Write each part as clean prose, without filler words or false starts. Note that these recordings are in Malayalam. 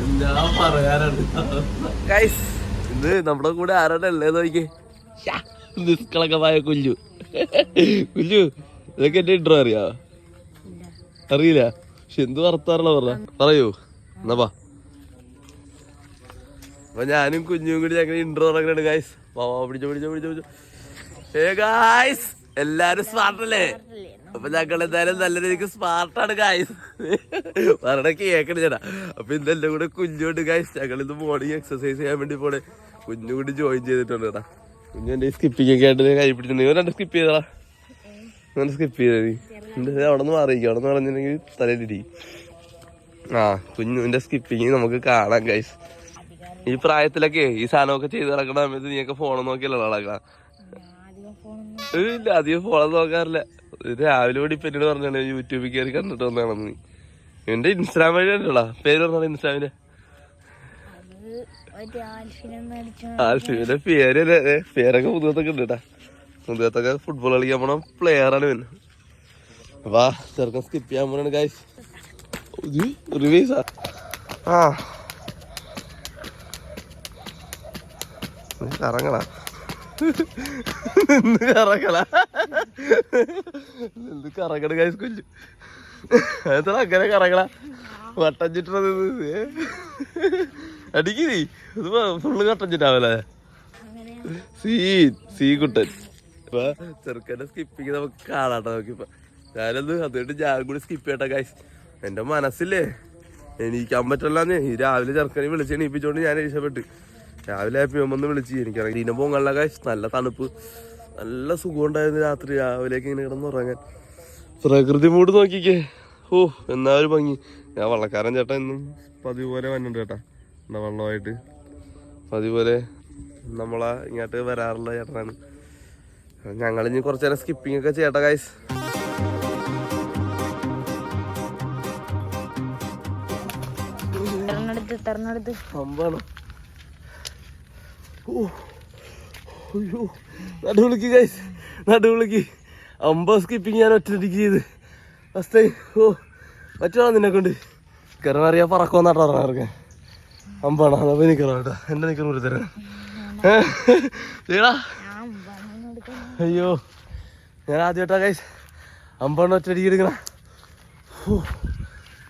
എന്താ പറയാനുണ്ട് ഇന്ന് നമ്മുടെ കൂടെ ആരാണ് ഉള്ളത് നോക്കിയേ നിഷ്കളങ്കമായ കുഞ്ഞു. കുഞ്ഞു ഇതൊക്കെ എന്റെ ഇൻട്രോ അറിയാ? അറിയില്ല. പക്ഷെ എന്ത് വർത്താനുള്ള പറയൂ എന്നാ. അപ്പൊ ഞാനും കുഞ്ഞും കൂടി ഞങ്ങൾ ഇൻട്രോ തുടങ്ങുന്നുണ്ട് ഗായ്സ്. പിടിച്ചോ. ഗായ്സ് എല്ലാരും സ്മാർട്ടല്ലേ? അപ്പൊ ഞങ്ങൾ എന്തായാലും നല്ല രീതിക്ക് സ്മാർട്ടാണ് ഗായ്സ്. പറഞ്ഞ കേക്കണ ചേട്ടാ. അപ്പൊ ഇന്നെല്ലാം കൂടെ കുഞ്ഞുണ്ട് ഗായ്സ്. ഞങ്ങൾ ഇന്ന് മോർണിംഗ് എക്സർസൈസ് ചെയ്യാൻ വേണ്ടി പോണേ. കുഞ്ഞു കൂടി ജോയിൻ ചെയ്തിട്ടുണ്ട് കേട്ടാ. കുഞ്ഞു എന്റെ സ്കിപ്പിംഗ് ഒക്കെ ആയിട്ട് കൈ പിടിച്ചിട്ടുണ്ട്. നീ രണ്ട് സ്കിപ്പ് ചെയ്തടാ. സ്കിപ്പ് ചെയ്ത നീ അവിടെ നിന്ന് മാറിയിരിക്കും. അവിടെ നിന്ന് പറഞ്ഞിട്ടുണ്ടെങ്കിൽ തലയിലിരിക്കും. ആ കുഞ്ഞുവിന്റെ സ്കിപ്പിങ് നമുക്ക് കാണാം ഗൈസ്. ഈ പ്രായത്തിലൊക്കെ ഈ സാധനമൊക്കെ ചെയ്ത് നടക്കണ സമയത്ത് നീയൊക്കെ ഫോൺ നോക്കിയല്ലോ നടക്കാം. ഇല്ല അധികം ഫോൺ നോക്കാറില്ല. രാവിലെ കൂടി പിന്നീട് പറഞ്ഞാണ് യൂട്യൂബിൽ കയറി കണ്ടിട്ട് വന്നാണെന്ന്. നീ എന്റെ ഇൻസ്റ്റാഗ്രാം വഴി കണ്ടോടാ. പേര് പറഞ്ഞാൽ ഇൻസ്റ്റാഗ്രാമിന്റെ ആൽഫിന്റെ പേരൊക്കെ മുതുകത്തൊക്കെ ഉണ്ട് കേട്ടാ. മുതുകത്തൊക്കെ ഫുട്ബോൾ കളിക്കാൻ പോണ പ്ലെയർ ആണ് പിന്നെ. അപ്പൊ ചെറുക്കൻ സ്കിപ്പ് ചെയ്യാൻ പോണാണ് ഗൈസ്. റിവീസാ കറങ്ങണ കറങ്ങണ ഗൈസ്. കൊല്ലു എത്ര അങ്ങനെ കറങ്ങണ വട്ടം ചുറ്റത് അടിക്ക് നീ. ഇത് ഫുള്ള് കട്ടൻ ചുറ്റാവല്ലേ. സീ കുട്ടൻ. ഇപ്പൊ ചെറുക്കന്റെ സ്കിപ്പിങ് നമുക്ക് കാണാട്ടോ നോക്കിപ്പോ. ഞാനത് അതുകൊണ്ട് ഞാൻ കൂടി സ്കിപ്പ് ചെയ്യട്ടെ ഗൈസ്. എന്റെ മനസ്സില്ലേ എണീക്കാൻ പറ്റല്ലാന്ന്. ഈ രാവിലെ ചെറുക്കനെ വിളിച്ച് എണീപ്പിച്ചോണ്ട് ഞാൻ രക്ഷപ്പെട്ട്. രാവിലെ ആയപ്പോന്ന് വിളിച്ച് എനിക്കറിയാം ഇതിനെ പോകാനുള്ള ഗൈസ്. നല്ല തണുപ്പ്, നല്ല സുഖം ഉണ്ടായിരുന്നു രാത്രി രാവിലേക്ക് ഇങ്ങനെ കിടന്നുറങ്ങാൻ. പ്രകൃതി മൂട് നോക്കിക്കേ. ഓ എന്നാ ഒരു ഭംഗി. ഞാൻ വള്ളക്കാരൻ ചേട്ടാ ഇന്നും പതിവ് പോലെ വന്നിട്ടുണ്ട് കേട്ടാ. എന്നാ വെള്ളമായിട്ട് പതിപോലെ നമ്മളാ ഇങ്ങോട്ട് വരാറുള്ള ചേട്ടനാണ്. ഞങ്ങളിനി കുറച്ചു നേരം സ്കിപ്പിംഗ് ഒക്കെ ചെയ്യട്ടെ ഗൈസ്. അമ്പാണോ? അയ്യോ നടുവിളിക്ക് ഗൈസ്, നടുവിളിക്ക്. അമ്പ സ്കിപ്പിങ് ഞാൻ ഒറ്റയടിക്ക് ചെയ്ത് ഫസ്റ്റ്. ഓ പറ്റുവാണോ നിന്നെ കൊണ്ട്? കിറന്നറിയാ പറക്കോന്നാട്ടോ ഇറങ്ങാൻ. അമ്പാണോ? അപ്പൊ നിക്കറോ കേട്ടോ. എന്റെ നിക്കർ കൂടി തരാം. ചെയ്യടാ. അയ്യോ ഞാൻ ആദ്യമായിട്ടാ ഗൈസ് അമ്പാണ് ഒറ്റയടിക്ക് എടുക്കണ.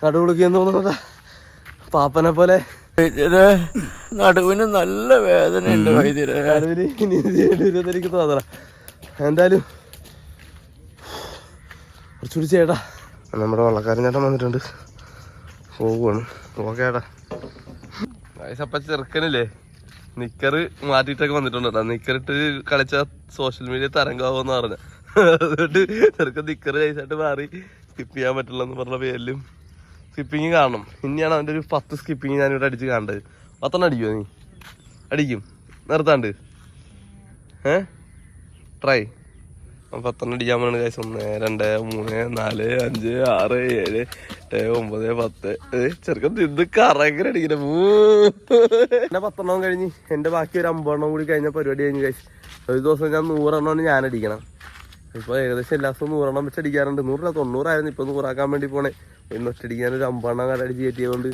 നടുവിളിക്ക് എന്ന് തോന്നുന്നതാ പാപ്പനെ പോലെ. നടുവിന് നല്ല വേദനയുണ്ട് എനിക്ക് തോന്നല. എന്തായാലും കുറച്ചുകൂടി ചേട്ടാ. നമ്മുടെ വള്ളക്കാരൻ ചേട്ടൻ വന്നിട്ടുണ്ട്. പോവുകയാണ്. ഓക്കേട്ടാ. അപ്പ ചെറുക്കനില്ലേ നിക്കറ് മാറ്റിയിട്ടൊക്കെ വന്നിട്ടുണ്ട് കേട്ടോ. നിക്കറിട്ട് കളിച്ച സോഷ്യൽ മീഡിയ തരംഗമാവെന്ന് പറഞ്ഞ. അതുകൊണ്ട് ചെറുക്കൻ നിക്കറ് നൈസായിട്ട് മാറി സ്കിപ്പ് ചെയ്യാൻ പറ്റില്ല എന്ന് പറഞ്ഞ പേരിലും സ്കിപ്പിങ് കാണണം. ഇനിയാണ് അവൻ്റെ ഒരു 10 സ്കിപ്പിങ് ഞാനിവിടെ അടിച്ച് കാണേണ്ടത്. 10 അടിക്കുമോ നീ? അടിക്കും നിർത്താണ്ട്. ട്രൈ. 10 അടിക്കാൻ പോണ ഗൈസ്. 1 2 3 4 5 6 7 8 9 10. ചെറുക്കൻ ഇത് കറങ്ങനെ അടിക്കണ. എന്നെ 10 കഴിഞ്ഞ് എൻ്റെ ബാക്കി ഒരു 50 കൂടി കഴിഞ്ഞ പരിപാടി കഴിഞ്ഞ് ഗൈസ്. ഒരു ദിവസം ഞാൻ 100 ഞാൻ അടിക്കണം. ഇപ്പോൾ ഏകദേശം എല്ലാ ദിവസവും 100 വെച്ച് അടിക്കാറുണ്ട്. 100 90 ഇപ്പോൾ 100 വേണ്ടി പോണേ. ഇന്ന് ഒറ്റടിക്കാൻ ഒരു 50 അടിച്ച് കയറ്റിയതുകൊണ്ട്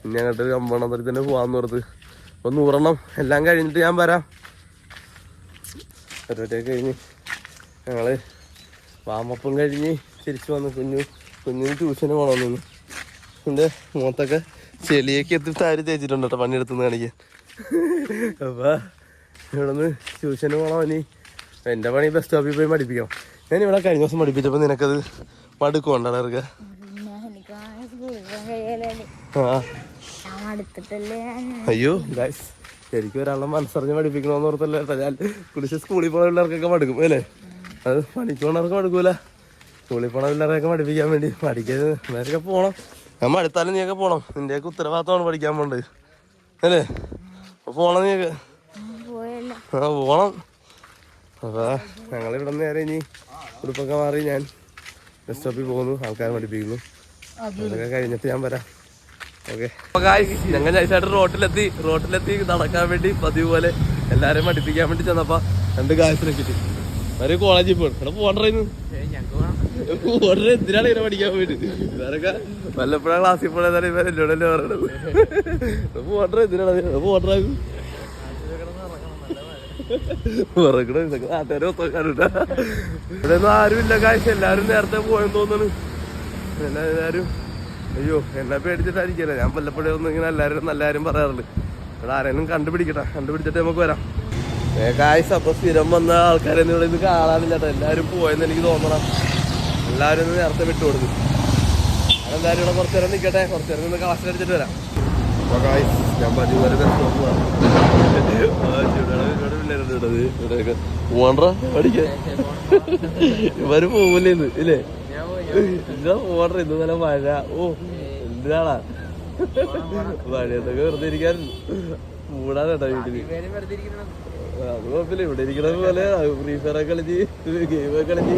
ഇനി അങ്ങോട്ട് ഒരു 50 തന്നെ പോകാമെന്ന് ഓർത്ത്. അപ്പോൾ 100 എല്ലാം കഴിഞ്ഞിട്ട് ഞാൻ വരാം. പരിപാടിയൊക്കെ കഴിഞ്ഞ് ഞങ്ങൾ വാമപ്പും കഴിഞ്ഞ് തിരിച്ചു വന്ന് കുഞ്ഞിന് ട്യൂഷന് പോകണമെന്ന്. എൻ്റെ മുഖത്തൊക്കെ ചെളിയൊക്കെ എത്തിയിട്ട് ആര് തേച്ചിട്ടുണ്ട് കേട്ടോ പണിയെടുത്തുനിന്ന് കാണിക്കാൻ. അപ്പോൾ ഇവിടെ നിന്ന് ട്യൂഷന് പോകണം. ഇനി എൻ്റെ പണി ബസ് സ്റ്റോപ്പിൽ പോയി പഠിപ്പിക്കണം. ഞാൻ ഇവിടെ കഴിഞ്ഞ ദിവസം പഠിപ്പിച്ചപ്പോൾ നിനക്കത് മടുക്കുകൊണ്ടാണ് ഇറക്കുക. അയ്യോ ഗൈസ് ശരിക്കും ഒരാളെ മനസ്സറിഞ്ഞ് പഠിപ്പിക്കണമെന്ന് ഓർത്തല്ല കേട്ടോ. ഞാൻ കുളിച്ച് സ്കൂളിൽ പോകുന്ന പിള്ളേർക്കൊക്കെ മടുക്കും അല്ലേ. അത് പണിക്ക് പോണവർക്ക് മടുക്കൂല. സ്കൂളിൽ പോണ പിള്ളേരൊക്കെ പഠിപ്പിക്കാൻ വേണ്ടി പഠിക്കാൻ നേരൊക്കെ പോകണം. ഞാൻ മടുത്താലും നീയൊക്കെ പോകണം. നിൻ്റെയൊക്കെ ഉത്തരവാദിത്തമാണ് പഠിക്കാൻ പോകേണ്ടത് അല്ലേ. അപ്പോൾ പോകണം നീയൊക്കെ. പോകണം. അപ്പോൾ ഞങ്ങളിവിടെ നേരെ ഇനി ഉടുപ്പൊക്കെ മാറി ഞാൻ ബസ് സ്റ്റോപ്പിൽ പോകുന്നു. ആൾക്കാരെ പഠിപ്പിക്കുന്നു. അതൊക്കെ കഴിഞ്ഞിട്ട് ഞാൻ വരാം. ഓക്കെ. അപ്പോൾ ഞങ്ങൾ നൈസായിട്ട് റോട്ടിലെത്തി നടക്കാൻ വേണ്ടി പതിവ് പോലെ എല്ലാവരെയും പഠിപ്പിക്കാൻ വേണ്ടി ചെന്നപ്പോൾ 2 ഗായത്തിനെ കിട്ടി. ഒരു കോളേജിൽ പോകണം. ഇവിടെ പോകണ്ടായിരുന്നു. ഓർഡർ എന്തിനാണ് ഇങ്ങനെ പഠിക്കാൻ പോയിട്ട് ഇവരൊക്കെ വല്ലപ്പോഴാണ് ക്ലാസ്സിൽ പോയതാണ് ഇവർ എന്നോടല്ലേ പറയണത്. ഓർഡർ എന്തിനാണ് ഓർഡറാകും ഉറക്കണം. ഇതൊക്കെ നാട്ടുകാരെ ഒത്തക്കാരുണ്ട. ഇവിടെ ഒന്നും ആരുമില്ല കാഴ്ച. എല്ലാരും നേരത്തെ പോയെന്ന് തോന്നുന്നു. എല്ലാരും അയ്യോ എന്നെ പേടിച്ചിട്ടായിരിക്കല്ലേ. ഞാൻ വല്ലപ്പോഴും ഒന്നും ഇങ്ങനെ എല്ലാവരും നല്ല കാര്യം പറയാറുണ്ട്. ഇവിടെ ആരെങ്കിലും കണ്ടുപിടിച്ചിട്ട് നമുക്ക് വരാം. കായ്സ് അപ്പൊ സ്ഥിരം വന്ന ആൾക്കാരൊന്നും ഇവിടെ ഇത് കാണാനില്ല കേട്ടോ. എല്ലാവരും പോയെന്ന് എനിക്ക് തോന്നണം. എല്ലാവരും ഒന്ന് നേരത്തെ വിട്ടു കൊടുത്തു. അതെല്ലാവരും ഇവിടെ കുറച്ചു നേരം നിൽക്കട്ടെ. കുറച്ചു നേരം നിന്ന് ക്ലാസ്സിൽ അടിച്ചിട്ട് വരാം. അപ്പൊ കായ്സ് ഞാൻ പതിപോലെ പഠിക്കാൻ ഇവര് പോവില്ലേ ഇന്ന് ഇല്ലേ? എന്താ ഓർഡർ ഇന്ന് നല്ല മഴ. ഓ എന്തിനാളാ മഴയത്തൊക്കെ വെറുതെ ഇരിക്കാൻ കൂടാതെ കേട്ടോ വീട്ടില്. അത് കുഴപ്പമില്ല. ഇവിടെ ഇരിക്കണ പോലെ ഫ്രീ ഫയർ ഒക്കെ കളിച്ച് ഗെയിമൊക്കെ കളിച്ച്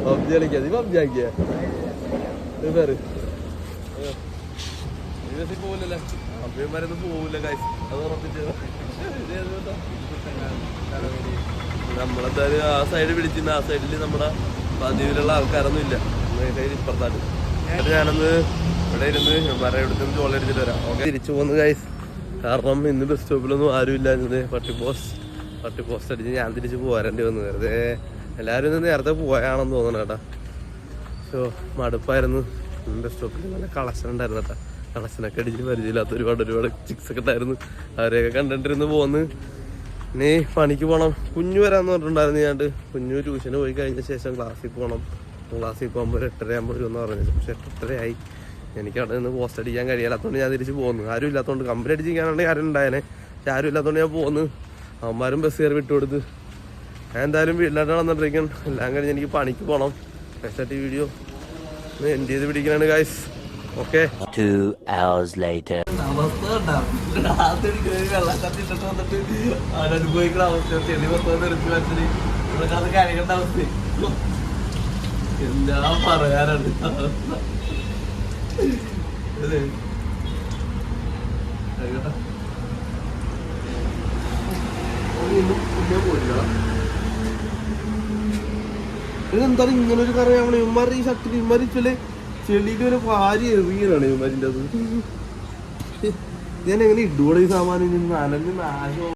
പബ്ജി കളിക്കുക. നീ പബ്ജി ആക്കിയ ഫ്രീ ഫയർ പോവില്ലല്ലേ? അപ്പന്മാരൊന്നും പോവില്ല കാശ്. അത് ഉറപ്പിച്ച നമ്മളെന്തായാലും ആ സൈഡ് പിടിച്ചിരുന്ന ആ സൈഡിൽ നമ്മുടെ പതിവിലുള്ള ആൾക്കാരൊന്നും ഇല്ല. ഇപ്പുറത്തായിട്ട് ഞാനൊന്ന് ഇവിടെ ഇരുന്ന് മരയെടുത്ത് ജോളി അടിച്ചിട്ട് വരാം. ഓക്കെ തിരിച്ചു പോകുന്നു ഗൈസ്. കാരണം ഇന്ന് ബസ് സ്റ്റോപ്പിലൊന്നും ആരും ഇല്ലായിരുന്നത്. പട്ടി പോസ്റ്റ് അടിച്ച് ഞാൻ തിരിച്ച് പോരേണ്ടി വന്നു. വെറുതെ എല്ലാവരും ഇന്ന് നേരത്തെ പോയാണെന്ന് തോന്നണം കേട്ടാ. സോ മടുപ്പായിരുന്നു. ബസ് സ്റ്റോപ്പിൽ നല്ല കളക്ഷൻ ഉണ്ടായിരുന്നു കേട്ടാ. കളക്ഷനൊക്കെ അടിച്ച് പരിചയമില്ലാത്ത ഒരുപാട് ചിക്സ് ഒക്കെ ഉണ്ടായിരുന്നു. അവരെയൊക്കെ കണ്ടിട്ടിരുന്ന് പോന്ന്. ഇനി പണിക്ക് പോകണം. കുഞ്ഞു വരാമെന്ന് പറഞ്ഞിട്ടുണ്ടായിരുന്നു. ഞാൻ കുഞ്ഞു ട്യൂഷന് പോയി കഴിഞ്ഞ ശേഷം ക്ലാസ്സിൽ പോകണം. ക്ലാസ്സിൽ പോകുമ്പോൾ 8:30 ആകുമ്പോൾ വരുമെന്ന് പറഞ്ഞത്. പക്ഷെ 8:30 ആയി. എനിക്ക് അവിടെ നിന്ന് പോസ്റ്റ് അടിക്കാൻ കഴിയാത്തതുകൊണ്ട് ഞാൻ തിരിച്ച് പോകുന്നു. ആരും ഇല്ലാത്തതുകൊണ്ട് കമ്പനി അടിച്ചിരിക്കാനുണ്ടെങ്കിൽ ആരും ഉണ്ടായേനെ. പക്ഷെ ആരും ഇല്ലാത്തതുകൊണ്ട് ഞാൻ പോകുന്നു. അവന്മാരും ബസ് കയറി വിട്ടുകൊടുത്ത് ഞാൻ എന്തായാലും വീട്ടിലായിട്ടാണ് വന്നിട്ടിരിക്കും. എല്ലാം കഴിഞ്ഞ് എനിക്ക് പണിക്ക് പോകണം. നെക്സ്റ്റ് വീഡിയോ എൻഡ് ചെയ്ത് പിടിക്കാനാണ് ഗൈസ്. Okay 2 hours later. അനുഭവിക്കുന്ന അവസ്ഥ ചെളി മൊത്തം തെറിച്ച് മനസ്സിൽ കാര്യങ്ങളുടെ അവസ്ഥ എന്താ പറയാനാണ്. ഇതെന്താണ് ഇങ്ങനൊരു കറിയാവണേ? ഇവന്മാരുടെ ഈ ഷർട്ടിൽ ഇവന്മാര് ചെളിയിൽ ഒരു ഭാര്യ എറിയലാണ് ഇവന്മാരിൻ്റെ അത്. ഞാൻ എങ്ങനെ ഇടുകൂടെ ഈ സാമാനം? നനഞ്ഞ് നാശം.